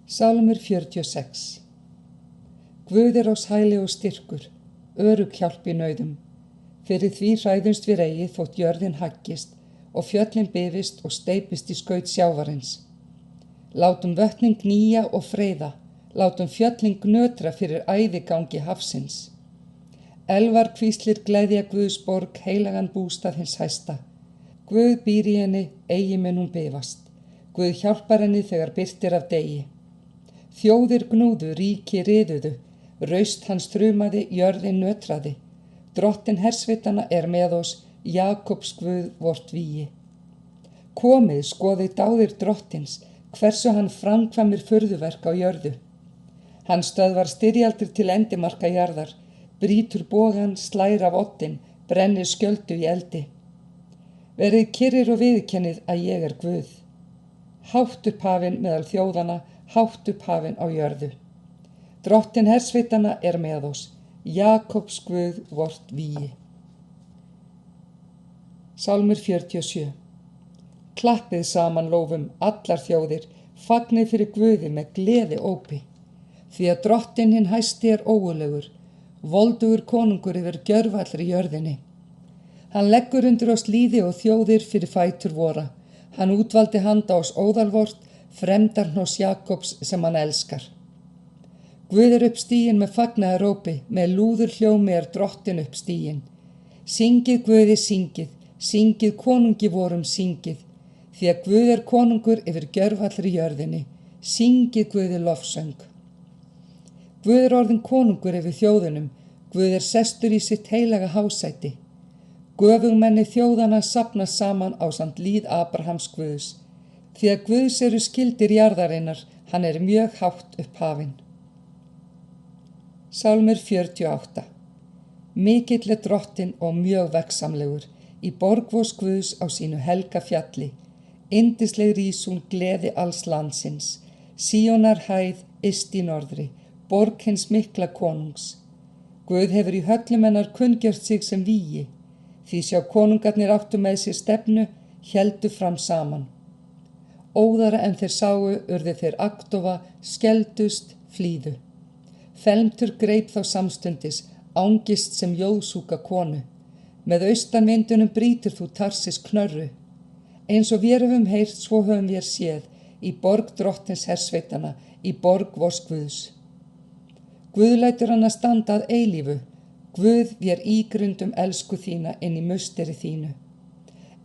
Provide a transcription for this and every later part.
Sálmur 46. Guð oss hæli og styrkur, örugg hjálp í nauðum. Fyrir því hræðumst við eigi þótt jörðin haggist og fjöllin bifist og steypist í skaut sjávarins. Látum vötnin gnýja og freyða, látum fjöllin gnötra fyrir æðigangi hafsins. Elvar kvíslir gleðja Guðs borg, heilagan bústað hins hæsta. Guð býr í henni, eigi mun hún bifast. Guð hjálpar henni þegar birtir af degi. Þjóðir gnúðu, ríki riðuðu, raust hans þrumaði, jörðin nötraði. Drottin hersveitanna með oss, Jakobs Guð vort vígi. Komið, skoðið dáðir drottins, hversu hann framkvæmir furðuverk á jörðu. Hann stöðvar styrjaldir til endimarka jarðar, brýtur bogann, slær af oddinn, brennir skjöldu í eldi. Verið kyrrir og viðurkennið að ég er Guð. Hátt upp hafin meðal þjóðanna, hátt upp hafin á jörðu. Drottin hersveitanna með oss, Jakobs Guð vort vígi. Sálmur 47. Klappið saman lófum allar þjóðir, fagnið fyrir Guði með gleði ópi. Því að drottin hinn hæsti ógurlegur, voldugur konungur yfir gjörvallri jörðinni. Hann leggur undir oss líði og þjóðir fyrir fætur vora. Hann útvaldi handa oss óðalvort, fremdarhnoss Jakobs sem hann elskar. Guð upp stíginn með fagnaðarópi, með lúður hljómi drottin upp stíginn. Syngið Guði, syngið, syngið konungi vorum syngið, því að Guð konungur yfir gjörvallri jörðinni, syngið Guði lofsöng. Guð orðinn konungur yfir þjóðunum, Guð sestur í sitt heilaga hásæti. Göfugmenni þjóðana safnast saman ásamt líð Abrahams Guðs, því að Guðs eru skildir jarðarinnar, hann mjög hátt upp hafinn. Sálmur 48. Mikill drottin og mjög veggsamlegur, í borg vors Guðs á sínu helga fjalli. Yndisleg rís hún gleði alls landsins, Síonar hæð yst í norðri, borg hins mikla konungs. Guð hefur í höllum hennar kunngjört sig sem vígi, því sjá konungarnir áttu með sér stefnu, héldu fram saman. Óðara en þeir sáu urðu þeir agndofa, skeldust, flýðu. Felmtur greip þá samstundis, ángist sem jóðsúka konu. Með austanvindunum brýtur þú Tarsis knörru. Eins og vér höfum heyrt, svo höfum vér séð, í borg drottins hersveitanna, í borg vors Guðs. Guð lætur hann að standa að eilífu, Guð vér ígrundum elsku þína inn í musteri þínu.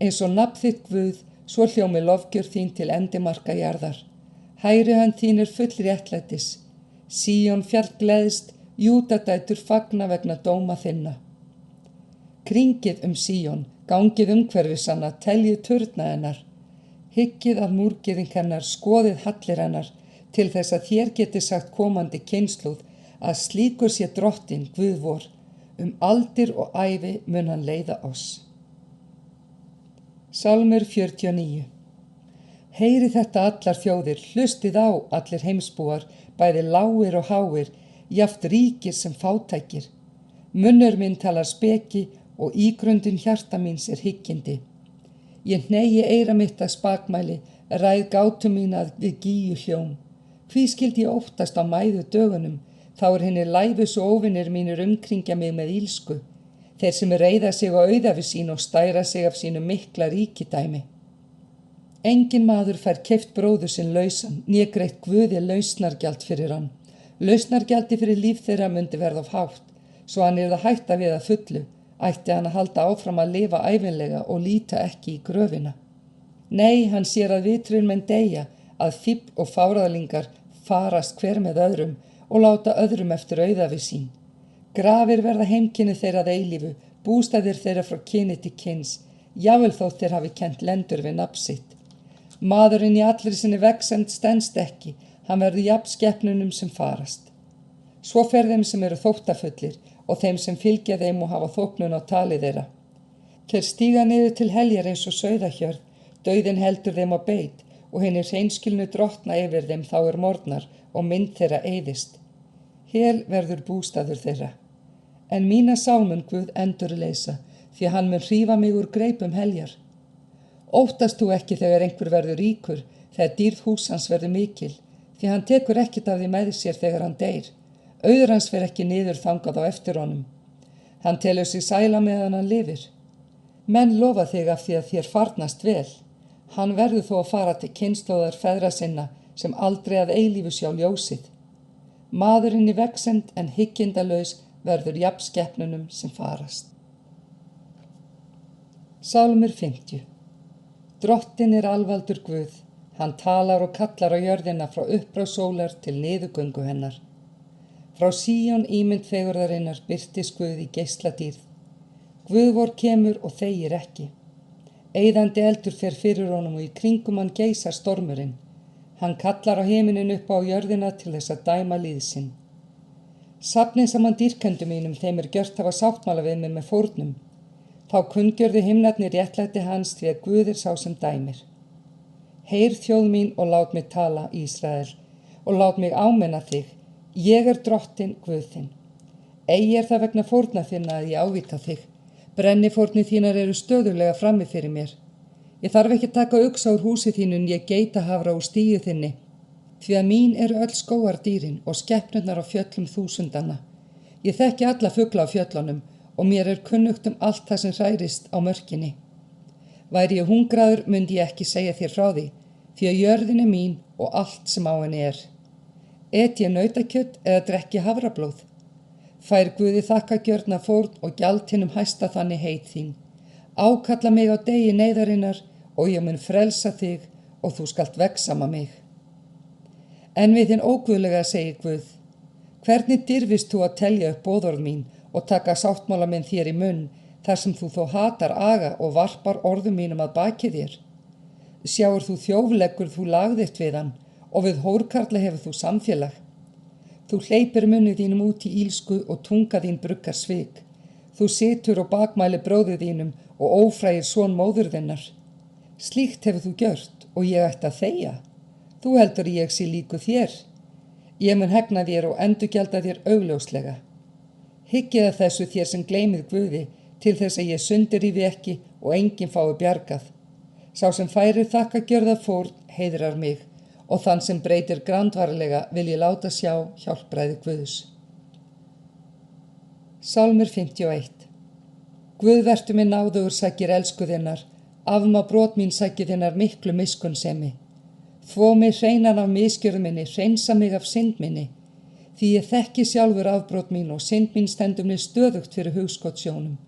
Eins og nafn þitt Guð, svo hljómi lofgjör þín til endimarka jarðar. Hægri hönd þín full réttlætis. Síón fjall gleðst, Júdadætur fagna vegna dóma þinna. Kringið Síón, gangið umhverfis hana, teljið turna hennar. Hyggið að múrgirðing hennar, skoðið hallir hennar, til þess að þér geti sagt komandi kynslóð, að slíkur sé drottin, Guð vor, aldir og ævi mun hann leiða oss. Sálmur 49. Heyri þetta allar þjóðir, hlustið á allir heimsbúar, bæði lágir og háir, jaft ríkir sem fátækir. Munnur minn talar speki og ígrundin hjarta míns hyggjandi. Ég hnegi eyra mitt að spakmæli, ræð gátu mín að við gíu hljóm. Hví skildi ég óttast á mæðu dögunum, þá hinir læfus og óvinir mínir umkringja mig með ílsku. Þeir sem reiða sig á auðafi sín og stæra sig af sínu mikla ríkidæmi. Engin maður fær keypt bróður sinn lausan, né greitt Guði lausnargjald fyrir hann. Lausnargjaldi fyrir líf þeirra mundi verða of hátt, svo hann það hætta við að fullu, ætti hann að halda áfram að lifa ævinlega og líta ekki í gröfina. Nei, hann sér að vitrir menn deyja, að fífl og fáraðlingar farast hver með öðrum og láta öðrum eftir auðafi sín. Grafir verða heimkynni þeirra að eilífu, bústaðir þeirra frá kyni til kyns, jafnvel þótt þeir hafi kennt lendur við nafn sitt. Maðurinn í allri sinni vegsemd stenst ekki, hann verður jafn skepnunum sem farast. Svo fer þeim sem eru þóttafullir og þeim sem fylgja þeim og hafa þóknun á tali þeirra. Þeir stíga niður til heljar eins og sauðahjörð, dauðinn heldur þeim á beit og hinir hreinskilnu drottna yfir þeim þá morgnar og mynd þeirra eyðist. Hel verður bústaður þeirra. En mína sál mun Guð endurleysa, því hann mun hrífa mig úr greipum heljar. Óttast þú ekki þegar einhver verður ríkur, þegar dýrð hús hans verður mikil, því hann tekur ekkert af því með sér þegar hann deyr. Auður hans fer ekki niður þangað á eftir honum. Hann telur sig sæla meðan hann lifir. Menn lofa þig af því að þér farnast vel. Hann verður þó að fara til kynslóðar feðra sinna sem aldrei að eilífu sjá ljósið. Maðurinn í vegsemd en hyggindalaus verður jafn skepnunum sem farast. Sálmur 50. Drottinn er alvaldur Guð, hann talar og kallar á jörðina frá upprás sólar til niðurgöngu hennar. Frá Síón ímynd fegurðarinnar birtist Guð í geisladýrð. Guð vor kemur og þegir ekki. Eyðandi eldur fer fyrir honum og í kringum hann geisar stormurinn. Hann kallar á himinin upp á jörðina til þess að dæma líð sinn. Safnið saman dýrkendum mínum þeim gjört hafa sáttmála við mig með fórnum. Þá kunngjörðu himnarnir réttlæti hans því að Guð er sá sem dæmir. Heyr þjóð mín og lát mig tala, Ísrael, og lát mig ámenna þig. Ég er drottinn Guð þinn. Eigi er það vegna fórna þinna að ég ávíta þig. Brennifórnir þínar eru stöðulega frammi fyrir mér. Ég þarf ekki að taka uxa úr húsi þínu en ég geitahafra úr stíu þinni. Því að mín eru öll skógardýrin og skepnurnar á fjöllum þúsundana. Ég þekki alla fugla á fjöllunum og mér er kunnugt allt það sem hrærist á mörkinni. Væri ég hungraður myndi ég ekki segja þér frá því, því að jörðin er mín og allt sem á henni er. Et ég nautakjöt eða drekki hafrablóð? Fær Guði þakkagjörna fórn og gjald hinum hæsta þannig heit þín. Ákalla mig á degi neyðarinnar og ég mun frelsa þig og þú skalt vegsama mig. En við þinn óguðlega segir Guð, hvernig dirfist þú að telja upp boðorð mín og taka sáttmála minn þér í munn, þar sem þú þó hatar aga og varpar orðum mínum að baki þér? Sjáur þú þjófleggur þú lagðitt við hann og við hórkarla hefur þú samfélag. Þú hleypir munni þínum út í ílsku og tunga þín bruggar svik. Þú situr og bakmæli bróður þínum og ófrægir son móður þinnar. Slíkt hefur þú gjört og ég ætti að þegja. Þú heldur ég sé líku þér. Ég mun hegna þér og endurgjalda þér augljóslega. Hyggið að þessu þér sem gleymið Guði til þess að ég sundurrífi ekki og enginn fái bjargað. Sá sem færir þakkagjörða fórn heiðrar mig og þann sem breytir grandvarlega vil ég láta sjá hjálpræði Guðs. Sálmur 51. Guð vertu mig náðugur sækir elsku þinnar, afmá brot mín sækir þinnar miklu miskunnsemi. Þvó mig hreinan af misgjörð minni, hreinsa mig af synd minni, því ég þekki sjálfur afbrot mín og synd mín stendur mér stöðugt fyrir hugskotssjónum.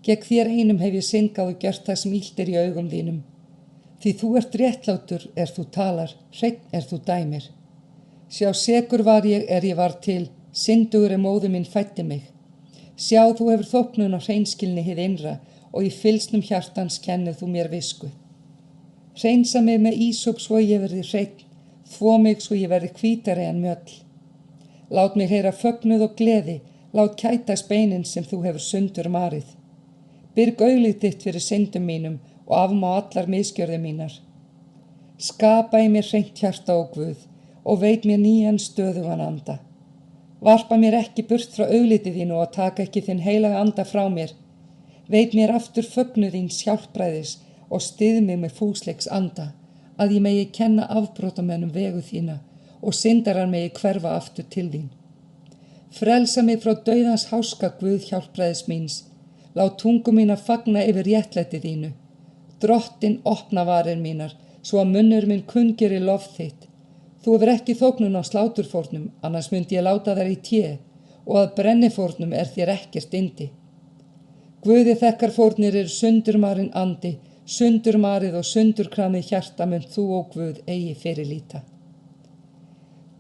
Gegn þér einum hef ég syndgað og gjört það sem illt er í augum þínum. Því þú ert réttlátur þú talar, hreinn þú dæmir. Sjá sekur var ég ég var til, syndugur móðir mín fæddi mig. Sjá þú hefur þóknun á hreinskilni hið innra og í fylsnum hjartans kennir þú mér visku. Hreinsa mig með ísop svo ég verði hreinn, þvó mig svo ég verði hvítari en mjöll. Lát mig heyra fögnuð og gleði, lát kætast beinin sem þú hefur sundur marið. Byrg auglið þitt fyrir syndum mínum og afmá allar misgjörði mínar. Skapa í mér hreint hjarta og Guð og veit mér nýjan stöðugan anda. Varpa mér ekki burt frá augliti þínu og taka ekki þinn heilaga anda frá mér. Veit mér aftur fögnuð þín sjálfbræðis og styð mig með fúsleiks anda, að ég megi kenna afbrotamönnum vegu þína og syndarar megi hverfa aftur til þín. Frelsa mig frá dauðans háska Guð hjálpræðis míns, lát tungu mína fagna yfir réttlæti þínu. Drottinn opna varir mínar, svo að munnur minn kunngeri lof þitt. Þú hefur ekki þóknun á sláturfórnum, annars myndi ég láta þær í té, og að brennifórnum þér ekkert yndi. Guði þekkar fórnir eru sundurmarinn andi, sundurmarið og sundurkramið hjarta mun þú og Guð eigi fyrirlíta.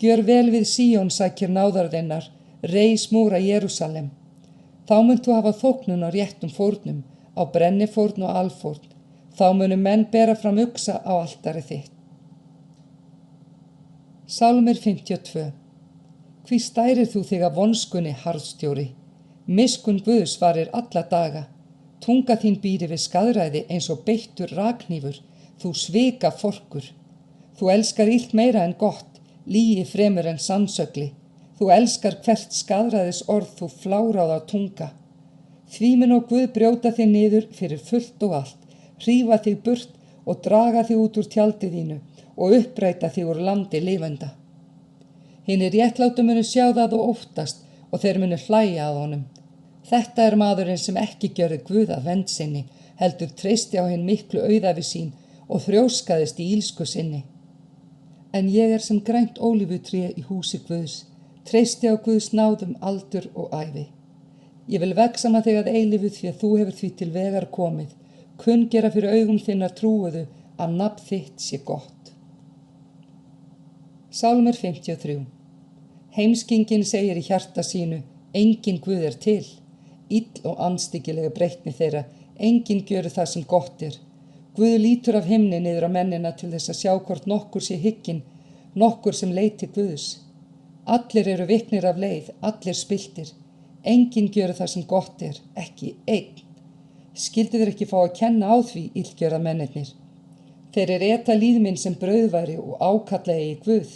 Gjör vel við Síón sækir náðar þinnar, reis múra Jerúsalem. Þá mun þú hafa þóknun á réttum fórnum, á brennifórn og alfórn. Þá munu menn bera fram uxa á altari þitt. Sálmur 52. Hví stærir þú þig af vonskunni, harðstjóri? Miskunn Guðs varir alla daga. Tunga þín býr yfir skaðræði eins og beittur rakhnífur, þú svika forkur. Þú elskar illt meira en gott, lygi fremur en sannsögli. Þú elskar hvert skaðræðis orð þú fláráð á tunga. Því mun og Guð brjóta þig niður fyrir fullt og allt, hrífa þig burt og draga þig út úr tjaldi þínu og uppræta þig úr landi lifenda. Hinir réttlátu munu sjá það og óttast og þeir munu hlæja að honum. Þetta er maðurinn sem ekki gjörði Guð að vend sinni, heldur treysti á hinn miklu auðæfi sín og þrjóskaðist í ílsku sinni. En ég er sem grænt ólífutré í húsi Guðs, treysti á Guðs náðum aldur og ævi. Ég vil vegsama þig að eilífu því að þú hefur því til vegar komið, kunngera fyrir augum þinnar trúuðu að nafn þitt sé gott. Sálmur 53. Heimskingin segir í hjarta sínu, engin Guð er til. Ill og andstyggilega breytni þeirra, engin gjöru það sem gott er. Guð lítur af himni niður á mennina til þess að sjá hvort nokkur sé hygginn, nokkur sem leiti Guðs. Allir eru viknir af leið, allir spilltir. Engin gjöru það sem gott er, ekki einn. Skyldu þeir ekki fá að kenna á því illgjörða mennirnir. Þeir eta líðminn sem brauðværi og ákalla eigi Guð.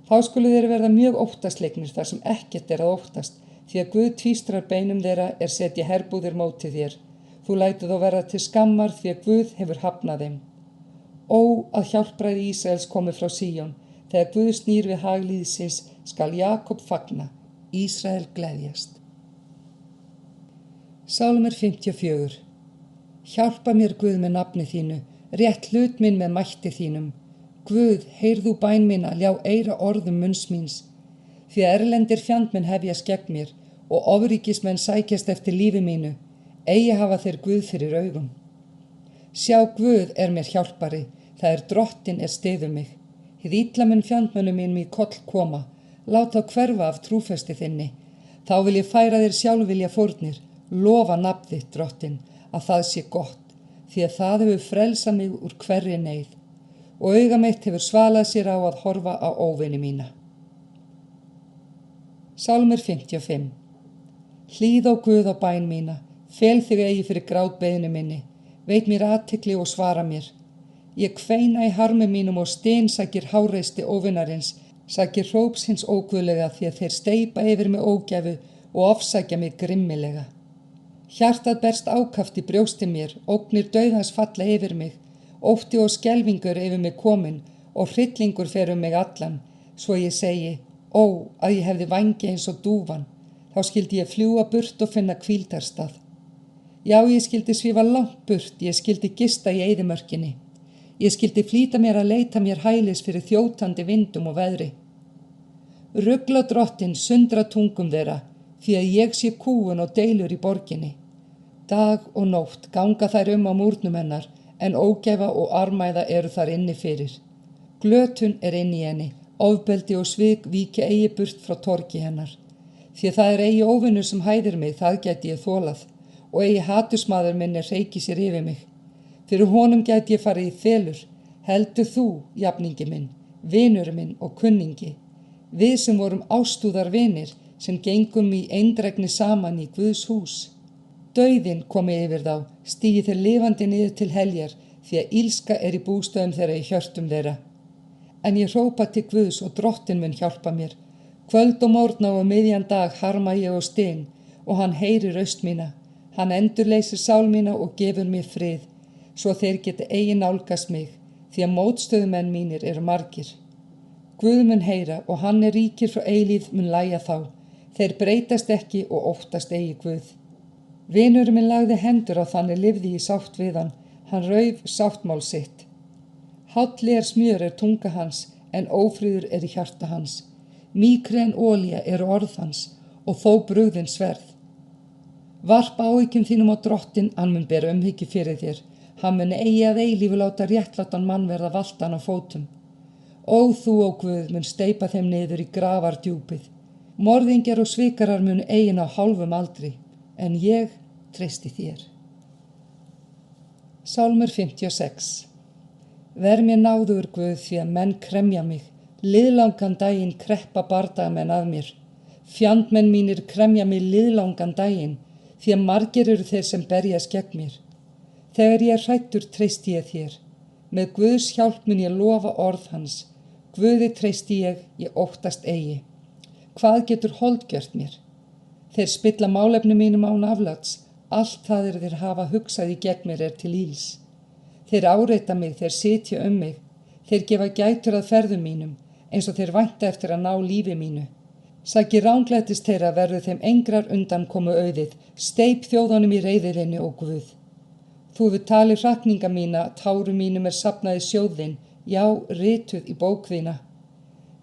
Þá skulu þeir verða mjög óttasleiknir þar sem ekkert er að óttast, því að Guð tvístrar beinum þeirra er setja herbúðir móti þér. Þú lætur þó verða til skammar því að Guð hefur hafnað þeim. Ó, að hjálpræði Ísraels komi frá Síón, þegar Guð snýr við hag lýðsins skal Jakob fagna, Ísrael gleðjast. Sálmur 54. Hjálpa mér Guð með nafni þínu, rétt hlut minn með mætti þínum. Guð, heyrðu bæn minna, ljá eyra orðum munns míns. Því að erlendir fjandmenn hefjast gegn mér og ofríkismenn sækjast eftir lífi mínu, eigi hafa þeir Guð fyrir augum. Sjá Guð er mér hjálpari, það er Drottinn er styður mig. Hið illa mun fjandmönnum mínum í koll koma, lát þá hverfa af trúfesti þinni. Þá vil ég færa þér sjálfvilja fórnir, lofa nafn þitt, Drottinn, að það sé gott, því að það hefur frelsað mig úr hverri neyð, og auga mitt hefur svalað sér á að horfa á óvini mína. Sálmur 55. Hlýð á Guð á bæn mína, fel þig eigi fyrir grátbeiðni minni, veit mér athygli og svara mér. Ég kveina í harmi mínum og steinsækir háreysti óvinarins, sækir hróps hins óguðlega því að þeir steypa yfir mig ógæfu og ofsækja mig grimmilega. Hjartað berst ákaft í brjósti mér, ógnir dauðans falla yfir mig, ótti og skelfingur yfir mig komin og hryllingur fer mig allan, svo ég segi, ó, að ég hefði vængi eins og dúfan, þá skildi ég fljúga burt og finna hvíldarstað. Já, ég skildi svífa langt burt, ég skildi gista í eyðimörkinni. Ég skildi flýta mér að leita mér hælis fyrir þjótandi vindum og veðri. Rugla Drottinn sundra tungum þeirra, því að ég sé kúgun og deilur í borginni. Dag og nótt ganga þær á múrnum hennar, en ógæfa og armæða eru þar inni fyrir. Glötun er inni í henni, ofbeldi og svik víkja eigi burt frá torgi hennar. Því það er eigi óvinnur sem hæðir mig, það gæti ég þolað, og eigi hatusmaður minn reiki sér yfir mig. Fyrir honum gæti ég farið í felur, heldur þú, jafningi minn, vinur minn og kunningi. Við sem vorum ástúðar vinir, sem gengum í eindregni saman í Guðs hús. Dauðinn komi yfir þá, stígi þeir lifandi niður til heljar, því að ílska er í bústöðum þeirra í hjörtum þeirra. En ég hrópa til Guðs og Drottinn mun hjálpa mér. Kvöld og morgna og miðjan dag harma ég og styn, og hann heyrir raust mína. Hann endurleysir sál mína og gefur mér frið, svo þeir geti eigi nálgast mig, því að mótstöðumenn mínir eru margir. Guð mun heyra og hann er ríkir frá eilíð mun lægja þá. Þeir breytast ekki og óttast eigi Guð. Vinur minn lagði hendur á þannig lifði ég sátt við hann rauf sáttmál sitt. Hálli er smjör er tunga hans, en ófríður er í hjarta hans. Mýkri en olía eru orð hans, og þó brugðin sverð. Varpa áhyggjum þínum á Drottinn, hann mun bera umhyggju fyrir þér. Hann mun eigi að eilífu láta réttlátan mann verða valtan á fótum. Ó þú, ó Guð, mun steypa þeim niður í grafardjúpið. Morðingjar og svikarar mun eigin á hálfum aldri, en ég treysti þér. Sálmur 56. Ver mér náður Guð því að menn kremja mig, liðlangan daginn kreppa bardagamenn að mér. Fjandmenn mínir kremja mig liðlangan daginn, því að margir eru þeir sem berjast gegn mér. Þegar ég er hræddur treysti ég þér. Með Guðs hjálp mun ég lofa orð hans. Guði treysti ég óttast eigi. Hvað getur holdgjört mér? Þeir spilla málefni mínum án afláts, allt það þeir hafa hugsað í gegn mér er til íls. Þeir áreita mig, þeir sitja mig, Þeir gefa gætur að ferðum mínum, eins og þeir vænta eftir að ná lífi mínu. Sakir ranglætis þeirra verður þeim engrar undan komu auðið, steyp þjóðunum í reiðiðinni og Guð. Þú hefur talið hrakninga mína, tárum mínum safnað í sjóðinn, já, rituð í bók þína.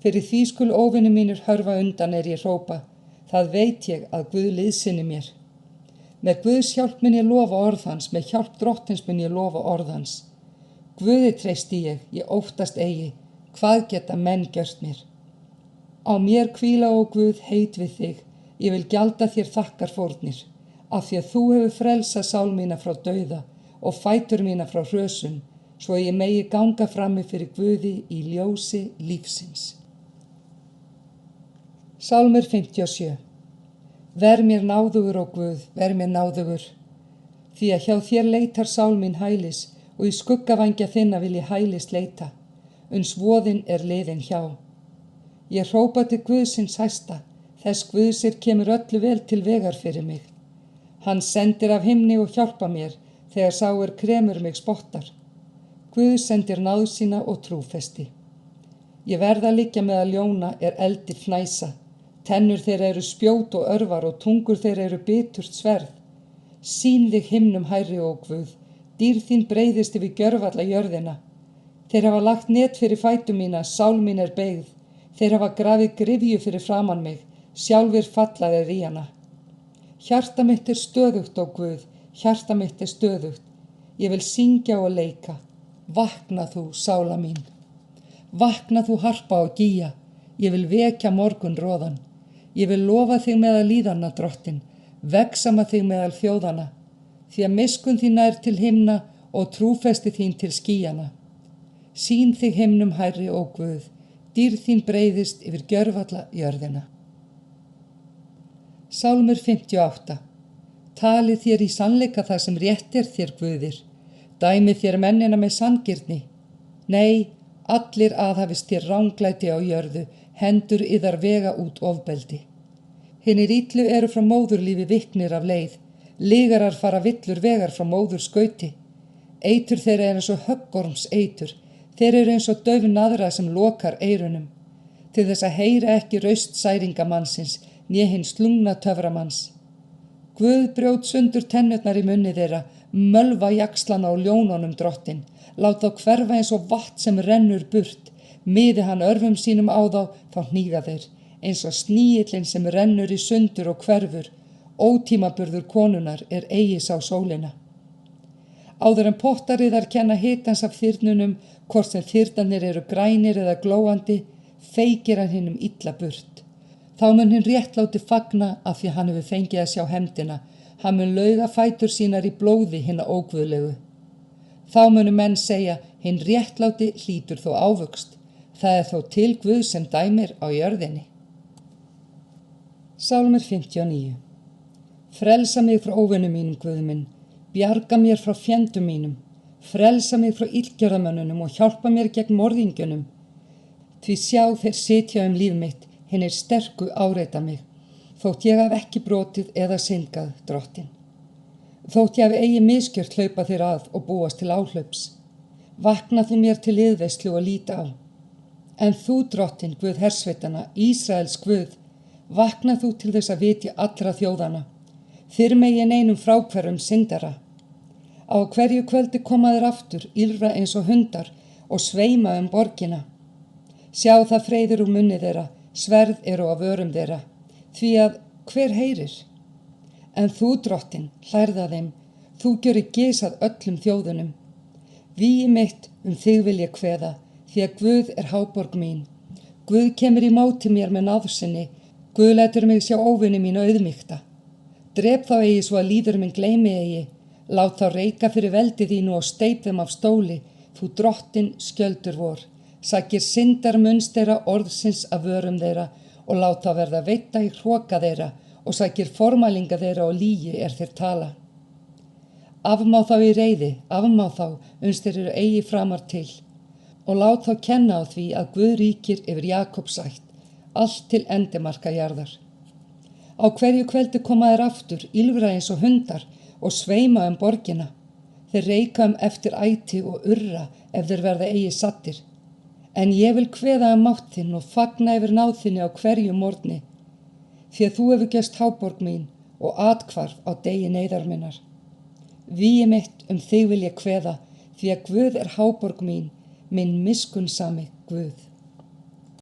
Fyrir því skulu óvinir mínir hörfa undan ég hrópa, það veit ég að Guð liðsinni mér. Með Guðs hjálp mun ég lofa orð hans, með hjálp Drottins mun ég lofa orð hans. Guði treysti ég óttast eigi, hvað geta menn gjört mér? Á mér hvíla, ó Guð, heit við þig, ég vil gjalda þér þakkar fórnir, af því að þú hefur frelsað sál mína frá dauða og fætur mína frá hrösun, svo ég megi ganga frammi fyrir Guði í ljósi lífsins. Sálmur 57. Ver mér náðugur, ó Guð, ver mér náðugur, því að hjá þér leitar sál mín hælis og í skuggavængja þinna vil ég hælis leita, uns voðinn liðinn hjá. Ég hrópa til Guðsins hæsta, þess Guðsir kemur öllu vel til vegar fyrir mig. Hann sendir af himni og hjálpa mér, þegar sá kremur mig spottar. Guð sendir náð sína og trúfesti. Ég verð að liggja meðal ljóna eldi fnæsa, tennur þeirra eru spjót og örvar og tungur þeirra eru biturt sverð. Sýn þig himnum hærri, ó Guð, dýr þín breiðist yfir gjörvalla jörðina. Þeir hafa lagt net fyrir fætur mína, sál mín beygð. Þeir hafa grafið gryfju fyrir framan mig, sjálfir falla þeir í hana. Hjarta mitt stöðugt, ó Guð, hjarta mitt stöðugt. Ég vil syngja og leika. Vakna þú, sála mín. Vakna þú, harpa og gíja. Ég vil vekja morgunroðan. Ég vil lofa þig meðal líðanna, Drottin, vegsama þig meðal þjóðana, því að miskunn þín til himna og trúfesti þín til skýjana. Sýn þig himnum hærri, ó Guð, dýr þín breiðist yfir gjörvalla jörðina. Sálmur 58. Talið þér í sannleika það sem rétt þér, Guðir. Dæmið þér mennina með sanngirni. Nei, allir aðhafist þér ranglæti á jörðu, hendur yðar vega út ofbeldi. Hinir illu eru frá móðurlífi viknir af leið, lygarar fara villur vegar frá móður skauti. Eitur þeirra eins og höggorms eitur, þeir eru eins og dauf naðra sem lokar eyrunum, til þess að heyra ekki raust særingamannsins, né hins slungna töframanns. Guð brjót sundur tennurnar í munni þeirra, mölva jaxlana á ljónunum, Drottin, lát þá hverfa eins og vatn sem rennur burt, miði hann örfum sínum á þá hníga þeir, eins og snigillinn sem rennur í sundur og hverfur, ótímaburður konunar eigi sá sólina. Áður en pottariðar kenna hitans af þyrnunum, hvort sem þyrnarnir eru grænir eða glóandi, feykir hann hinum illa burt. Þá mun hinn réttláti fagna af því hann hefur fengið að sjá hefndina, hann mun lauga fætur sínar í blóði hinna óguðlegu. Þá munu menn segja, hinn réttláti hlýtur þó ávöxt, það þó til Guð sem dæmir á jörðinni. Sálmur 59. Frelsa mig frá óvinum mínum, Guð minn, bjarga mér frá fjendum mínum, frelsa mig frá illgjörðamönnunum og hjálpa mér gegn morðingjunum. Því sjá þeir sitja líf mitt, hinnir sterku áreita mig, þótt ég haf ekki brotið eða syndgað, Drottin. Þótt ég haf eigi misgjört hlaupa þér að og búast til áhlaups. Vakna þú mér til liðveislu og líta á. En þú, Drottin, Guð hersveitana, Ísraels Guð, vakna þú til þess að vitja allra þjóðana. Þyr megi einum fráhverfum syndara. Á hverju kvöldi koma þeir aftur, ýlfra eins og hundar og sveima borgina. Sjá það freyðir úr munni þeirra, sverð eru á vörum þeirra, því að hver heyrir? En þú, Drottin, hlærða þeim, þú gjörir gys að öllum þjóðunum. Vígi mitt þig vil ég kveða, því að Guð háborg mín. Guð kemur í móti mér með náðsinni, Guð lætur mig sjá óvini mín auðmýkta. Drep þá eigi svo að líður minn gleymi eigi, lát þá reika fyrir veldi þínu og steyp þeim af stóli, þú Drottin skjöldur vor. Sakir syndar munstera orðsins af vörum þeirra og lát þá verða veita í hroka þeirra og sakir formælinga þeirra og lígi þeir tala. Afmá þá í reiði, afmá þá, þeir eru eigi framar til og lát þá kenna á því að Guð ríkir yfir Jakobs ætt, allt til endimarka jarðar. Á hverju kveldi koma þeir aftur, ýlfra eins og hundar og sveima borgina. Þeir reika eftir æti og urra ef þeir verða eigi sattir. En ég vil kveða mátt þinn og fagna yfir náð þinni á hverju morgni, því að þú hefur gerst háborg mín og athvarf á degi neyðar minnar. Vígi mitt þig vil ég kveða, því að Guð háborg mín, minn miskunnsami Guð.